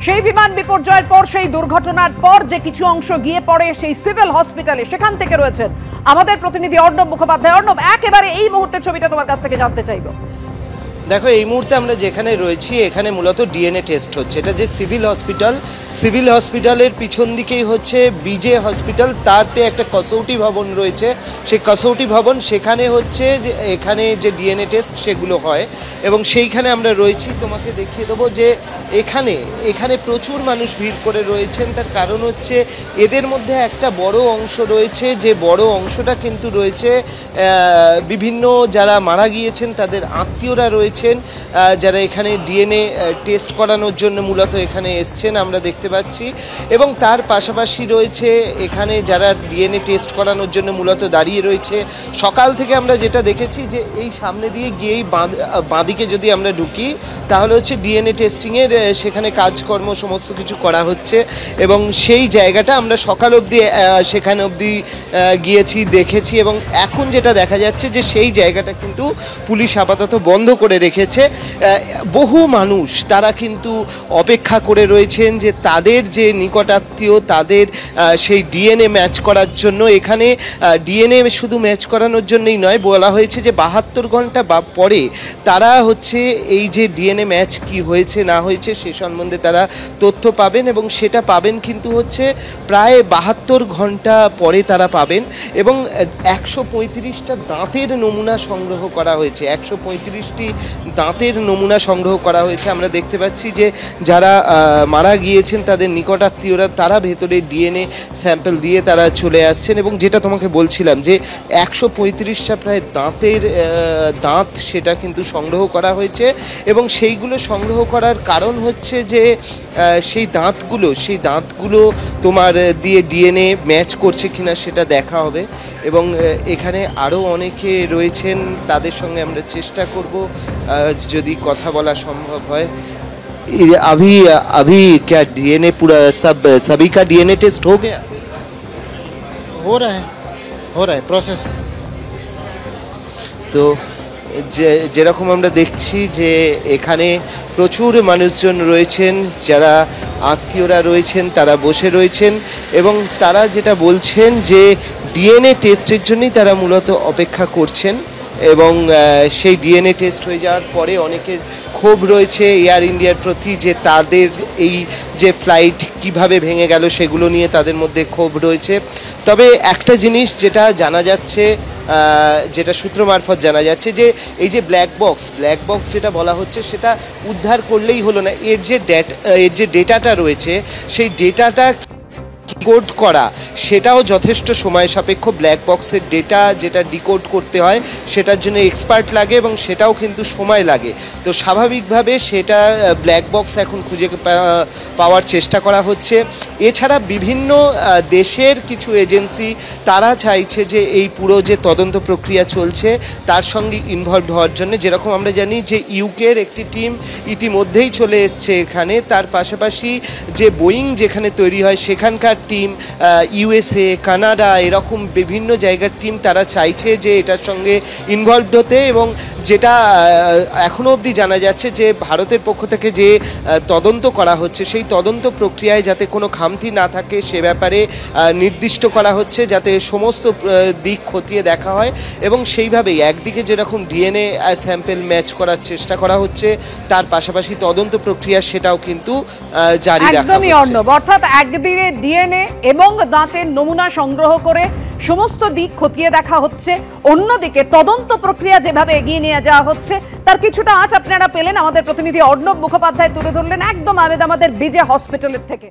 সেই বিমান বিপর্যয়ের পর, সেই দুর্ঘটনার পর যে কিছু অংশ গিয়ে পড়ে সেই সিভিল হসপিটালে, সেখান থেকে রয়েছেন আমাদের প্রতিনিধি অর্ণব মুখোপাধ্যায়। অর্ণব, একেবারে এই মুহূর্তের ছবিটা তোমার কাছ থেকে জানতে চাইব। দেখো, এই মুহূর্তে আমরা যেখানে রয়েছি এখানে মূলত ডিএনএ টেস্ট হচ্ছে। এটা যে সিভিল হসপিটালের পিছন দিকেই হচ্ছে বিজে হসপিটাল, তাতে একটা কসৌটি ভবন রয়েছে। সেই কসৌটি ভবন, সেখানে হচ্ছে যে এখানে যে ডিএনএ টেস্ট সেগুলো হয় এবং সেইখানে আমরা রয়েছি। তোমাকে দেখিয়ে দেবো যে এখানে প্রচুর মানুষ ভিড় করে রয়েছেন। তার কারণ হচ্ছে এদের মধ্যে একটা বড় অংশ রয়েছে, যে বড় অংশটা কিন্তু রয়েছে বিভিন্ন যারা মারা গিয়েছেন তাদের আত্মীয়রা রয়েছে, যারা এখানে ডিএনএ টেস্ট করানোর জন্য মূলত এখানে এসছেন আমরা দেখতে পাচ্ছি। এবং তার পাশাপাশি রয়েছে এখানে যারা ডিএনএ টেস্ট করানোর জন্য মূলত দাঁড়িয়ে রয়েছে। সকাল থেকে আমরা যেটা দেখেছি যে এই সামনে দিয়ে গিয়েই বাঁদিকে যদি আমরা ঢুকি তাহলে হচ্ছে ডিএনএ টেস্টিংয়ের সেখানে কাজকর্ম সমস্ত কিছু করা হচ্ছে এবং সেই জায়গাটা আমরা সকাল অবধি সেখানে অবধি গিয়েছি, দেখেছি। এবং এখন যেটা দেখা যাচ্ছে যে সেই জায়গাটা কিন্তু পুলিশ আপাতত বন্ধ করে রেখেছে। বহু মানুষ তারা কিন্তু অপেক্ষা করে রয়েছেন যে তাদের যে নিকটাত্মীয় তাদের সেই ডিএনএ ম্যাচ করার জন্য। এখানে ডিএনএ শুধু ম্যাচ করানোর জন্যই নয়, বলা হয়েছে যে 72 ঘন্টা পরে তারা হচ্ছে এই যে ডিএনএ ম্যাচ কি হয়েছে না হয়েছে সে সম্বন্ধে তারা তথ্য পাবেন এবং সেটা পাবেন কিন্তু হচ্ছে প্রায় 72 ঘন্টা পরে তারা পাবেন। এবং 135টা দাঁতের নমুনা সংগ্রহ করা হয়েছে, 135টি দাঁতের নমুনা সংগ্রহ করা হয়েছে। আমরা দেখতে পাচ্ছি যে যারা মারা গিয়েছেন তাদের নিকটাত্মীয়রা তারা ভেতরে ডিএনএ স্যাম্পল দিয়ে তারা চলে আসছেন। এবং যেটা তোমাকে বলছিলাম যে 135টা প্রায় দাঁত সেটা কিন্তু সংগ্রহ করা হয়েছে এবং সেইগুলো সংগ্রহ করার কারণ হচ্ছে যে সেই দাঁতগুলো তোমার দিয়ে ডিএনএ ম্যাচ করছে কিনা সেটা দেখা হবে। এবং এখানে আরও অনেকে রয়েছেন, তাদের সঙ্গে আমরা চেষ্টা করব যদি কথা বলা সম্ভব হয়। अभी क्या डीएनए पूरा सभी का डीएनए टेस्ट हो गया? हो रहा है प्रोसेस। তো যেরকম আমরা দেখছি যে এখানে প্রচুর মানুষজন রয়েছেন, যারা আত্মীয়রা রয়েছেন তারা বসে রয়েছেন এবং তারা যেটা বলছেন যে ডিএনএ টেস্টের জন্যই তারা মূলত অপেক্ষা করছেন। এবং সেই ডিএনএ টেস্ট হয়ে যাওয়ার পরে অনেকের ক্ষোভ রয়েছে এয়ার ইন্ডিয়ার প্রতি, যে তাদের এই যে ফ্লাইট কিভাবে ভেঙে গেল সেগুলো নিয়ে তাদের মধ্যে ক্ষোভ রয়েছে। তবে একটা জিনিস যেটা জানা যাচ্ছে, যেটা সূত্র মারফত জানা যাচ্ছে যে এই যে ব্ল্যাক বক্স যেটা বলা হচ্ছে সেটা উদ্ধার করলেই হলো না, এর যে ডেটাটা রয়েছে সেই ডেটাটা ডিকোড করা সেটাও যথেষ্ট সময় সাপেক্ষ। ব্ল্যাক বক্সের ডেটা যেটা ডিকোড করতে হয় সেটার জন্য এক্সপার্ট লাগে এবং সেটাও কিন্তু সময় লাগে। তো স্বাভাবিকভাবে সেটা ব্ল্যাক বক্স এখন খুঁজে পাওয়ার চেষ্টা করা হচ্ছে। এছাড়া বিভিন্ন দেশের কিছু এজেন্সি তারা চাইছে যে এই পুরো যে তদন্ত প্রক্রিয়া চলছে তার সঙ্গে ইনভলভ হওয়ার জন্য। যেরকম আমরা জানি যে ইউকের একটি টিম ইতিমধ্যেই চলে এসছে এখানে, তার পাশাপাশি যে বোয়িং যেখানে তৈরি হয় সেখানকার টিম, ইউএসএ, কানাডা, এরকম বিভিন্ন জায়গার টিম তারা চাইছে যে এটার সঙ্গে ইনভলভড হতে। এবং যেটা এখনও অবধি জানা যাচ্ছে যে ভারতের পক্ষ থেকে যে তদন্ত করা হচ্ছে সেই তদন্ত প্রক্রিয়ায় যাতে কোনো খামতি না থাকে সে ব্যাপারে নির্দিষ্ট করা হচ্ছে, যাতে সমস্ত দিক খতিয়ে দেখা হয়। এবং সেইভাবেই একদিকে যেরকম ডিএনএ স্যাম্পল ম্যাচ করার চেষ্টা করা হচ্ছে, তার পাশাপাশি তদন্ত প্রক্রিয়া সেটাও কিন্তু জারি রাখা হচ্ছে। একদমই অর্ণব, অর্থাৎ একদিকে ডিএনএ এবং দাঁতের নমুনা সংগ্রহ করে সমস্ত দিক খতিয়ে দেখা হচ্ছে, অন্যদিকে তদন্ত প্রক্রিয়া যেভাবে এগিয়ে নিয়ে যাওয়া হচ্ছে তার কিছুটা আঁচ আপনারা পেলেন। আমাদের প্রতিনিধি অর্ণব মুখোপাধ্যায় তুলে ধরলেন একদম আমাদের বিজে হসপিটালের থেকে।